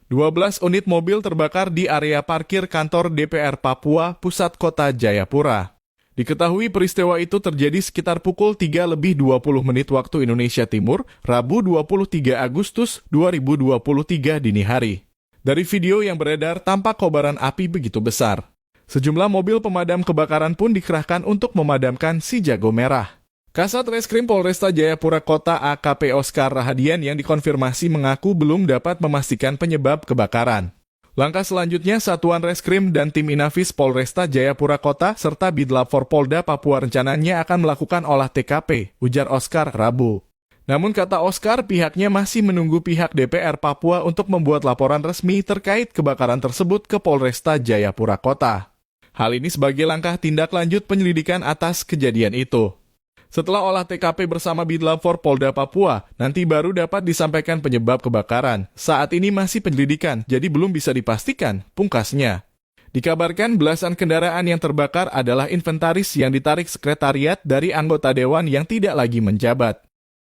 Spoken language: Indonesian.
12 unit mobil terbakar di area parkir kantor DPR Papua, pusat kota Jayapura. Diketahui peristiwa itu terjadi sekitar pukul 3:20 waktu Indonesia Timur, Rabu 23 Agustus 2023 dini hari. Dari video yang beredar, tampak kobaran api begitu besar. Sejumlah mobil pemadam kebakaran pun dikerahkan untuk memadamkan si jago merah. Kasat Reskrim Polresta Jayapura Kota AKP Oscar Rahadian yang dikonfirmasi mengaku belum dapat memastikan penyebab kebakaran. Langkah selanjutnya, Satuan Reskrim dan tim Inafis Polresta Jayapura Kota serta Bidlapor Polda Papua rencananya akan melakukan olah TKP, ujar Oscar Rabu. Namun kata Oscar, pihaknya masih menunggu pihak DPR Papua untuk membuat laporan resmi terkait kebakaran tersebut ke Polresta Jayapura Kota. Hal ini sebagai langkah tindak lanjut penyelidikan atas kejadian itu. Setelah olah TKP bersama Bidlapor Polda Papua, nanti baru dapat disampaikan penyebab kebakaran. Saat ini masih penyelidikan, jadi belum bisa dipastikan, pungkasnya. Dikabarkan belasan kendaraan yang terbakar adalah inventaris yang ditarik sekretariat dari anggota dewan yang tidak lagi menjabat.